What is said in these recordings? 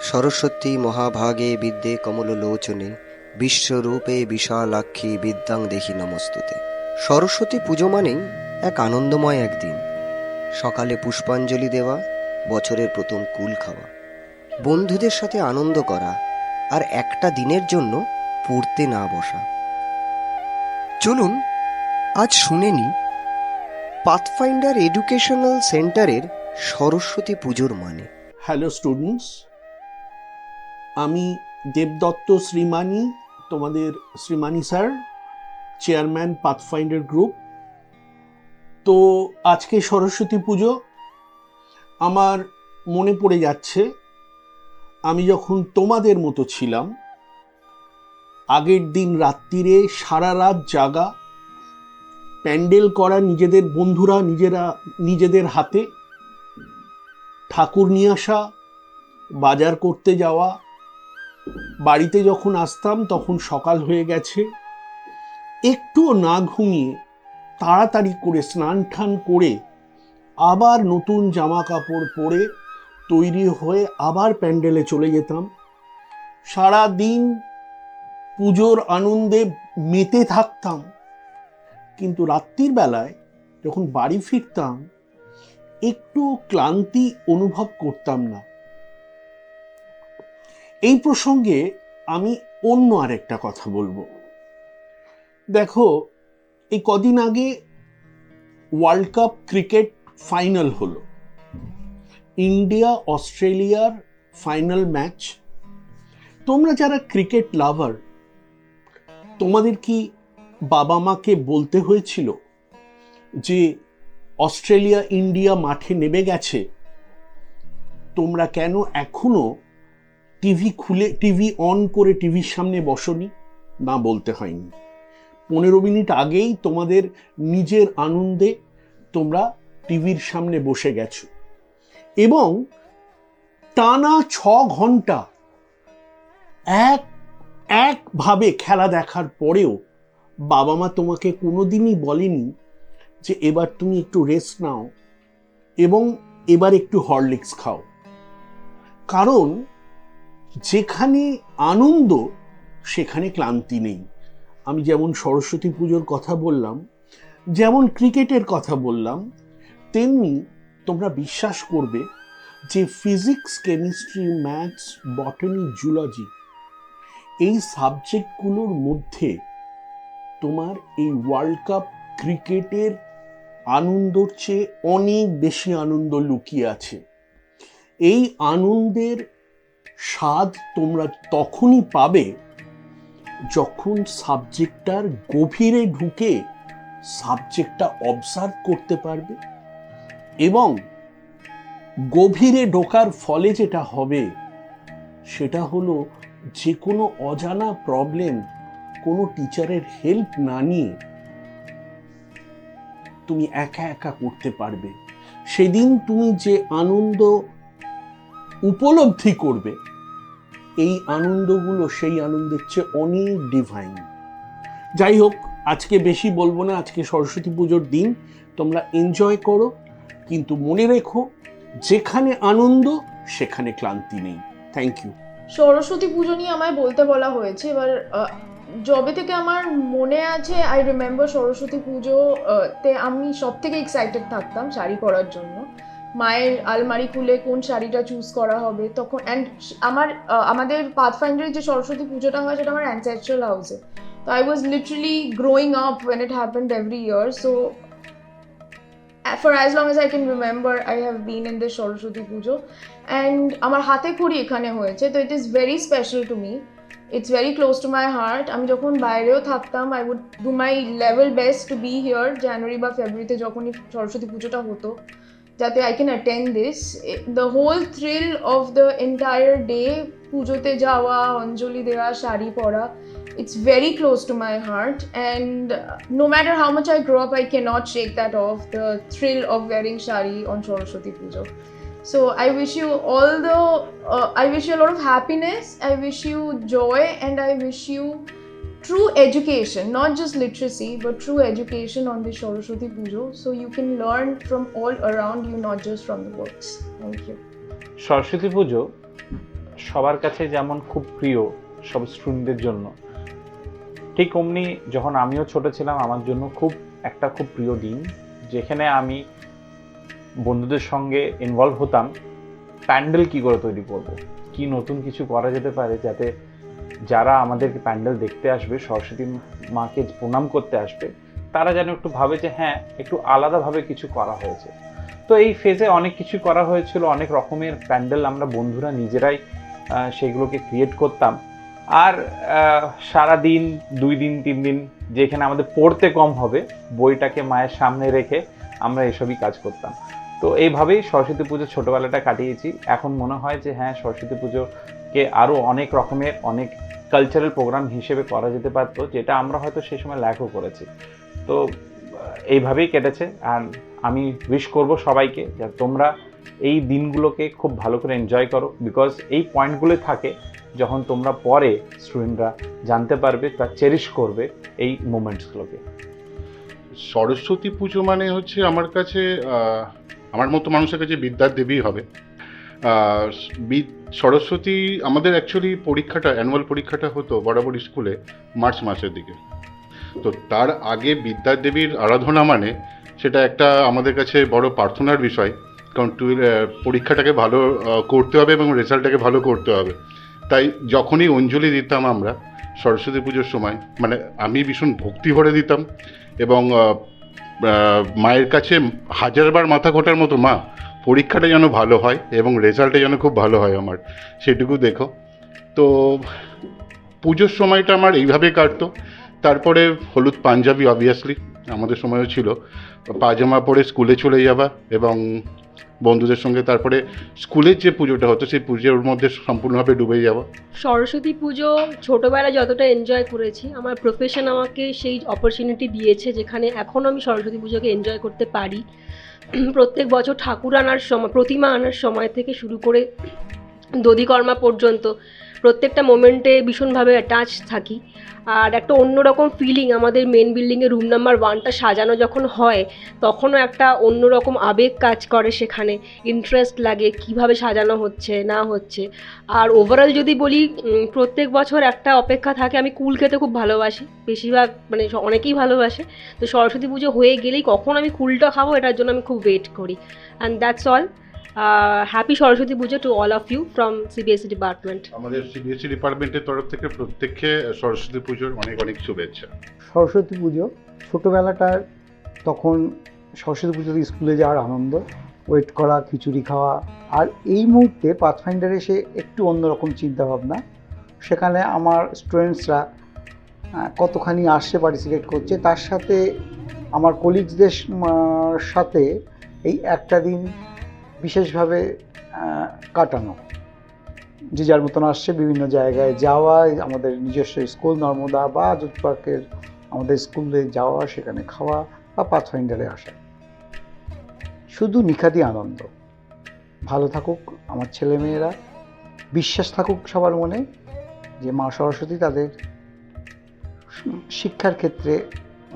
সরস্বতী মহাভাগে বিদ্যে কমললোচনে বিশ্বরূপে বিশালাক্ষী বিদ্যাং দেখি নমস্তুতে। সরস্বতী পুজো মানেই এক আনন্দময় একদিন। সকালে পুষ্পাঞ্জলি দেওয়া, বছরের প্রথম কুল খাওয়া, বন্ধুদের সাথে আনন্দ করা, আর একটা দিনের জন্য পড়তে না বসা। চলুন আজ শুনে নি পাথফাইন্ডার এডুকেশনাল সেন্টারের সরস্বতী পুজোর মানে। হ্যালো স্টুডেন্টস, আমি দেবদত্ত শ্রীমানি, তোমাদের শ্রীমানি স্যার, চেয়ারম্যান পাথফাইন্ডার গ্রুপ। তো আজকে সরস্বতী পুজো। আমার মনে পড়ে যাচ্ছে আমি যখন তোমাদের মতো ছিলাম, আগের দিন রাত্রিরে সারা রাত জাগা, প্যান্ডেল করা নিজেদের বন্ধুরা নিজেদের হাতে, ঠাকুর নিয়ে আসা, বাজার করতে যাওয়া, বাড়িতে যখন আসতাম তখন সকাল হয়ে গেছে, একটুও না ঘুমিয়ে তাড়াতাড়ি করে স্নান টান করে আবার নতুন জামা কাপড় পরে তৈরি হয়ে আবার প্যান্ডেলে চলে যেতাম। সারা দিন পুজোর আনন্দে মেতে থাকতাম, কিন্তু রাত্রির বেলায় যখন বাড়ি ফিরতাম একটু ক্লান্তি অনুভব করতাম না। এই প্রসঙ্গে আমি অন্য আরেকটা কথা বলবো। দেখো, এই কদিন আগে ওয়ার্ল্ড কাপ ক্রিকেট ফাইনাল হলো, ইন্ডিয়া অস্ট্রেলিয়ার ফাইনাল ম্যাচ। তোমরা যারা ক্রিকেট লাভার, তোমাদের কি বাবা মাকে বলতে হয়েছিল যে অস্ট্রেলিয়া ইন্ডিয়া মাঠে নেমে গেছে, তোমরা কেন এখনো টিভি অন করে টিভির সামনে বসনি? না, বলতে হয়নি। 15 মিনিট আগেই তোমাদের নিজের আনন্দে তোমরা টিভির সামনে বসে গেছো এবং টানা 6 ঘন্টা একভাবে খেলা দেখার পরেও বাবা মা তোমাকে কোনোদিনই বলেনি যে এবার তুমি একটু রেস্ট নাও এবং এবার একটু হরলিক্স খাও। কারণ যেখানে আনন্দ সেখানে ক্লান্তি নেই। আমি যেমন সরস্বতী পুজোর কথা বললাম, যেমন ক্রিকেটের কথা বললাম, তেমনি তোমরা বিশ্বাস করবে যে ফিজিক্স, কেমিস্ট্রি, ম্যাথস, বটানি, জুলজি, এই সাবজেক্টগুলোর মধ্যে তোমার এই ওয়ার্ল্ড কাপ ক্রিকেটের আনন্দর চেয়ে অনেক বেশি আনন্দ লুকিয়ে আছে। এই আনন্দের স্বাদ তোমরা তখনই পাবে যখন সাবজেক্টটার গভীরে ঢুকে সাবজেক্টটা অবজার্ভ করতে পারবে, এবং গভীরে ঢোকার ফলে যেটা হবে সেটা হলো যে কোনো অজানা প্রবলেম কোনো টিচারের হেল্প না নিয়ে তুমি একা একা করতে পারবে। সেদিন তুমি যে আনন্দ উপলব্ধি করবে, এই আনন্দগুলো সেই আনন্দের চেয়ে অনেক ডিভাইন। যাই হোক, আজকে বেশি বলবো না। আজকে সরস্বতী পুজোর দিন, তোমরা এনজয় করো, কিন্তু মনে রেখো যেখানে আনন্দ সেখানে ক্লান্তি নেই। Thank you. সরস্বতী পুজো নিয়ে আমায় বলতে বলা হয়েছে। এবার যবে থেকে আমার মনে আছে, আই রিমেম্বার সরস্বতী পুজো তে আমি সব থেকে এক্সাইটেড থাকতাম শাড়ি পরার জন্য। মায়ের আলমারি খুলে কোন শাড়িটা চুজ করা হবে তখন। অ্যান্ড আমাদের পাথফাইন্ডারের যে সরস্বতী পুজোটা হয় সেটা আমার অ্যানসেস্ট্রাল হাউসে। তো I was literally growing up when it happened every year. So for as long as I can remember, I have been in this Saraswati Pujo, and আমার হাতে খড়ি এখানে হয়েছে, তো it is very special to me. It's very close to my heart. আমি যখন বাইরেও থাকতাম, I would do my level best to be here January বা ফেব্রুয়ারিতে যখনই সরস্বতী পুজোটা হতো, যাতে I can attend this. The whole thrill of the entire day, পুজোতে যাওয়া, অঞ্জলি দেওয়া, শাড়ি পরা, it's very close to my heart, and no matter how much I grow up, I cannot shake that off, the thrill of wearing shari on Saraswati Pujo. So I wish you I wish you a lot of happiness, I wish you joy, and I wish you true education, not just literacy, but true education on the Saraswati Pujo, so you can learn from all around you, not just from the books. Thank you. Saraswati পুজো সবার কাছে যেমন খুব প্রিয় সব স্টুডেন্টদের জন্য, ঠিক অমনি যখন আমিও ছোট ছিলাম আমার জন্য খুব প্রিয় দিন, যেখানে আমি বন্ধুদের সঙ্গে ইনভলভ হতাম প্যান্ডেল কি করে তৈরি করব, কি নতুন কিছু করা যেতে পারে যাতে যারা আমাদেরকে প্যান্ডেল দেখতে আসবে, সরস্বতী মাকে প্রণাম করতে আসবে, তারা যেন একটু ভাবে যে হ্যাঁ একটু আলাদাভাবে কিছু করা হয়েছে। তো এই ফেজে অনেক কিছু করা হয়েছিল, অনেক রকমের প্যান্ডেল আমরা বন্ধুরা নিজেরাই সেগুলোকে ক্রিয়েট করতাম। আর সারা দিন 2 দিন 3 দিন যেখানে আমাদের পড়তে কম হবে, বইটাকে মায়ের সামনে রেখে আমরা এসবই কাজ করতাম। তো এইভাবেই সরস্বতী পুজো ছোটোবেলাটা কাটিয়েছি। এখন মনে হয় যে হ্যাঁ, সরস্বতী পুজোকে আরও অনেক রকমের অনেক কালচারাল প্রোগ্রাম হিসেবে করা যেতে পারতো, যেটা আমরা হয়তো সেই সময় ল্যাকও করেছি। তো এইভাবেই কেটেছে। আর আমি উইশ করব সবাইকে যে তোমরা এই দিনগুলোকে খুব ভালো করে এনজয় করো, বিকজ এই পয়েন্টগুলো থাকে যখন তোমরা পরে স্টুডেন্টরা জানতে পারবে বা চেরিশ করবে এই মোমেন্টসগুলোকে। সরস্বতী পুজো মানে হচ্ছে আমার কাছে, আমার মতো মানুষের কাছে বিদ্যার দেবী হবে। সরস্বতী আমাদের অ্যাকচুয়ালি পরীক্ষাটা, অ্যানুয়াল পরীক্ষাটা হতো বরাবর স্কুলে মার্চ মাসের দিকে। তো তার আগে বিদ্যার দেবীর আরাধনা মানে সেটা একটা আমাদের কাছে বড় প্রার্থনার বিষয়, কারণ পরীক্ষাটাকে ভালো করতে হবে এবং রেজাল্টটাকে ভালো করতে হবে। তাই যখনই অঞ্জলি দিতাম আমরা সরস্বতী পুজোর সময়, মানে আমি ভীষণ ভক্তি ভরে দিতাম এবং মায়ের কাছে হাজারবার মাথা ঘোটার মতো, মা পরীক্ষাটা যেন ভালো হয় এবং রেজাল্টটা যেন খুব ভালো হয় আমার, সেটুকু দেখো। তো পুজোর সময়টা আমার এইভাবে কাটতো। তারপরে হলুদ পাঞ্জাবি অবভিয়াসলি আমাদের সময়ও ছিল, পাজামা পরে স্কুলে চলে যাওয়া এবং বন্ধুদের সঙ্গে তারপরে স্কুলের যে পুজোটা হতো সেই পুজোর মধ্যে সম্পূর্ণভাবে ডুবে যাওয়া। সরস্বতী পুজো ছোটোবেলায় যতটা এনজয় করেছি, আমার প্রফেশন আমাকে সেই অপরচুনিটি দিয়েছে যেখানে এখন আমি সরস্বতী পুজোকে এনজয় করতে পারি। প্রত্যেক বছর ঠাকুর আনার সময়, প্রতিমা আনার সময় থেকে শুরু করে দধিকর্মা পর্যন্ত প্রত্যেকটা মোমেন্টে ভীষণভাবে অ্যাটাচ থাকি। আর একটা অন্যরকম ফিলিং, আমাদের মেন বিল্ডিংয়ে রুম নাম্বার 1টা সাজানো যখন হয় তখনও একটা অন্যরকম আবেগ কাজ করে, সেখানে ইন্টারেস্ট লাগে কিভাবে সাজানো হচ্ছে না হচ্ছে। আর ওভারঅল যদি বলি, প্রত্যেক বছর একটা অপেক্ষা থাকে, আমি কুল খেতে খুব ভালোবাসি, বেশিরভাগ মানে অনেকেই ভালোবাসে। তো সরস্বতী পুজো হয়ে গেলেই কখন আমি কুলটা খাবো এটার জন্য আমি খুব ওয়েট করি। And that's all. Happy Saraswati Pujo to all of you from CBSE department. আমাদের সিবিএসসি ডিপার্টমেন্টের তরফ থেকে প্রত্যেককে সরস্বতী পুজোর অনেক অনেক শুভেচ্ছা। সরস্বতী পুজো ছোটোবেলাটার, তখন সরস্বতী পুজোতে স্কুলে যাওয়ার আনন্দ, ওয়েট করা, খিচুড়ি খাওয়া। আর এই মুহূর্তে পাথফাইন্ডারে এসে একটু অন্যরকম চিন্তাভাবনা, সেখানে আমার স্টুডেন্টসরা কতখানি আসছে, পার্টিসিপেট করছে, তার সাথে আমার কলিগসদের সাথে এই একটা দিন বিশেষভাবে কাটানো, যে যার মতন আসছে বিভিন্ন জায়গায় যাওয়া, আমাদের নিজস্ব স্কুল নর্মদা বা জুট পার্কের আমাদের স্কুলে যাওয়া, সেখানে খাওয়া বা পাথফাইন্ডারে আসা, শুধু নিখাদি আনন্দ। ভালো থাকুক আমার ছেলেমেয়েরা, বিশ্বাস থাকুক সবার মনে যে মা সরস্বতী তাদের শিক্ষার ক্ষেত্রে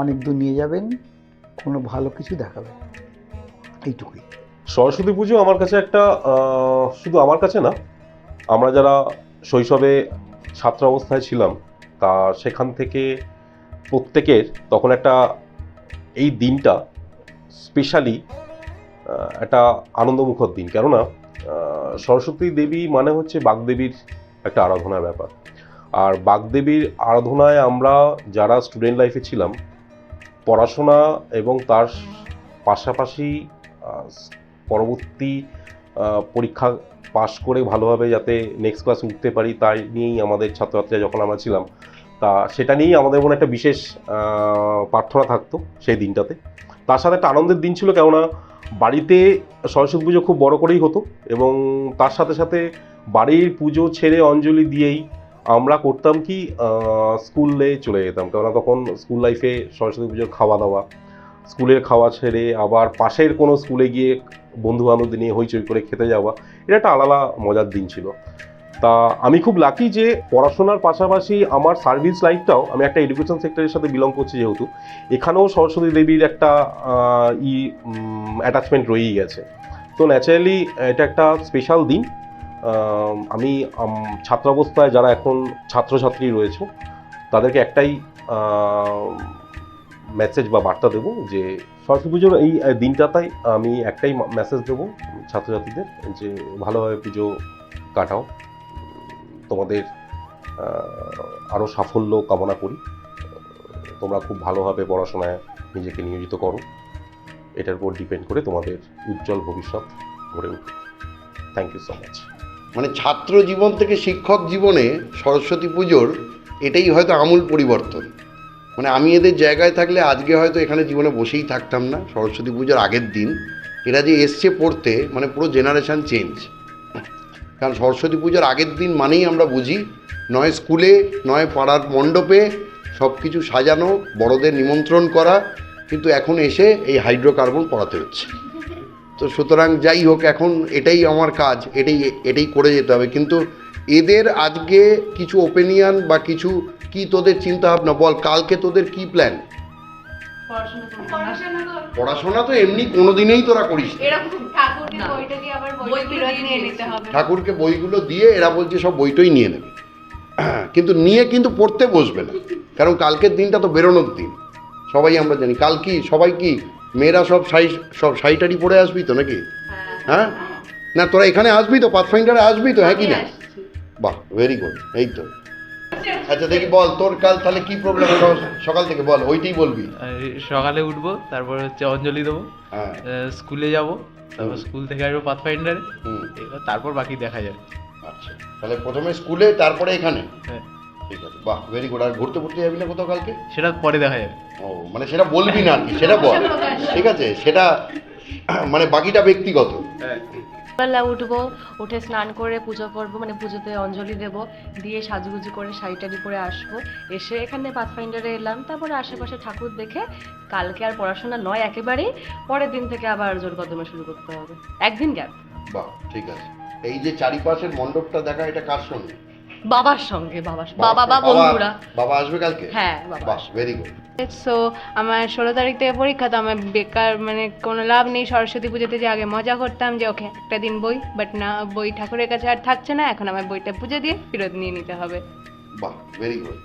অনেক দূর নিয়ে যাবেন, কোনো ভালো কিছু দেখাবেন। এইটুকুই। সরস্বতী পুজো আমার কাছে একটা, শুধু আমার কাছে না, আমরা যারা শৈশবে ছাত্র অবস্থায় ছিলাম তা সেখান থেকে প্রত্যেকের তখন একটা এই দিনটা স্পেশালি একটা আনন্দমুখর দিন। কেননা সরস্বতী দেবী মানে হচ্ছে বাগদেবীর একটা আরাধনার ব্যাপার। আর বাগদেবীর আরাধনায় আমরা যারা স্টুডেন্ট লাইফে ছিলাম, পড়াশোনা এবং তার পাশাপাশি পরবর্তী পরীক্ষা পাশ করে ভালোভাবে যাতে নেক্সট ক্লাস উঠতে পারি, তাই নিয়েই আমাদের ছাত্রছাত্রীরা যখন আমরা ছিলাম, তা সেটা নিয়েই আমাদের মনে একটা বিশেষ প্রার্থনা থাকতো সেই দিনটাতে। তার সাথে একটা আনন্দের দিন ছিল, কেননা বাড়িতে সরস্বতী পুজো খুব বড় করেই হতো এবং তার সাথে সাথে বাড়ির পুজো ছেড়ে অঞ্জলি দিয়েই আমরা করতাম কি, স্কুলে চলে যেতাম। কেননা তখন স্কুল লাইফে সরস্বতী পুজোর খাওয়া দাওয়া, স্কুলের খাওয়া ছেড়ে আবার পাশের কোনো স্কুলে গিয়ে বন্ধু বান্ধবদের নিয়ে হইচই করে খেতে যাওয়া, এটা একটা আলাদা মজার দিন ছিল। তা আমি খুব লাকি যে পড়াশোনার পাশাপাশি আমার সার্ভিস লাইফটাও, আমি একটা এডুকেশন সেক্টরের সাথে বিলং করছি যেহেতু, এখানেও সরস্বতী দেবীর একটা অ্যাটাচমেন্ট রয়েই গেছে। তো ন্যাচারালি এটা একটা স্পেশাল দিন। আমি ছাত্রাবস্থায় যারা এখন ছাত্রছাত্রী রয়েছে তাদেরকে একটাই মেসেজ বা বার্তা দেবো যে সরস্বতী পুজোর এই দিনটাতেই আমি একটাই মেসেজ দেবো ছাত্রছাত্রীদের যে ভালোভাবে পুজো কাটাও, তোমাদের আরও সাফল্য কামনা করি, তোমরা খুব ভালোভাবে পড়াশোনায় নিজেকে নিয়োজিত করো, এটার উপর ডিপেন্ড করে তোমাদের উজ্জ্বল ভবিষ্যৎ গড়ে উঠুক। Thank you so much. মানে ছাত্র জীবন থেকে শিক্ষক জীবনে সরস্বতী পুজোর এটাই হয়তো আমূল পরিবর্তন। মানে আমি এদের জায়গায় থাকলে আজকে হয়তো এখানে জীবনে বসেই থাকতাম না। সরস্বতী পুজোর আগের দিন এরা যে এসছে পড়তে, মানে পুরো জেনারেশন চেঞ্জ। কারণ সরস্বতী পুজোর আগের দিন মানেই আমরা বুঝি নয় স্কুলে নয় পাড়ার মণ্ডপে সব কিছু সাজানো, বড়দের নিমন্ত্রণ করা, কিন্তু এখন এসে এই হাইড্রোকার্বন পড়াতে হচ্ছে। তো সুতরাং যাই হোক, এখন এটাই আমার কাজ, এটাই করে যেতে হবে। কিন্তু এদের আজকে কিছু ওপিনিয়ন বা কিছু কি তোদের চিন্তা ভাবনা বল, কালকে তোদের কি প্ল্যান? পড়াশোনা তো এমনি কোনোদিনই তোরা করিস না। ঠাকুরকে বইগুলো দিয়ে এরা বলছে সব বইটই নিয়ে নেবে, কিন্তু নিয়ে কিন্তু পড়তে বসবে না। কারণ কালকের দিনটা তো বেরোনোর দিন, সবাই আমরা জানি। কাল কি সবাই কি মেয়েরা সব শাড়ি পরে আসবি তো নাকি? হ্যাঁ না, তোরা এখানে আসবি তো, পাথফাইন্ডারে আসবি তো, হ্যাঁ কি না? বাহ, ভেরি গুড। এই তো আচ্ছা, দেখি বল তোর কাল তাহলে কি প্রবলেম? সকাল থেকে বল, ওইটাই বলবি। সকালে উঠবো, তারপর হচ্ছে অঞ্জলি দেবো, হ্যাঁ, স্কুলে যাব, তারপর স্কুল থেকে আসবো পাথফাইন্ডারে, হুম, এবার তারপর বাকি দেখা যাবে। আচ্ছা, তাহলে প্রথমে স্কুলে তারপরে এখানে। হ্যাঁ, ঠিক আছে, বাহ, ভেরি গুড। আর ঘুরতে ঘুরতে যাবি না কোথাও কালকে? সেটা পরে দেখা যাবে। ও, মানে সেটা বলবি না আর কি, সেটা বল। ঠিক আছে, সেটা মানে বাকিটা ব্যক্তিগত। বেলা উঠবো, উঠে স্নান করে পুজো করব, মানে পুজোতে অঞ্জলি দেব, দিয়ে সাজুগুজু করে শাড়ি টাড়ি পরে আসবো, এসে এখানে পাথফাইন্ডারে এলাম, তারপরে আশেপাশে ঠাকুর দেখে কালকে আর পড়াশোনা নয় একেবারেই, পরের দিন থেকে আবার জোর কদমে শুরু করতে হবে, একদিন গ্যাপ। বাহ, ঠিক আছে। এই যে চারিপাশের মণ্ডপটা দেখা, এটা কার সঙ্গে? বাবার সঙ্গে, বাবা বা বন্ধুরা। বাবা আসবে কালকে? হ্যাঁ, বাবা। বাহ, ভেরি গুড। সো আমার 16 তারিখ থেকে পরীক্ষা, তো আমার বেকার মানে কোনো লাভ নেই সরস্বতী পুজোতে যে আগে মজা করতাম যে ওকে একটা দিন বই, বাট না, বই ঠাকুরের কাছে আর থাকছে না, এখন আমার বইটা পুজো দিয়ে ফেরত নিয়ে নিতে হবে। বাহ, ভেরি গুড।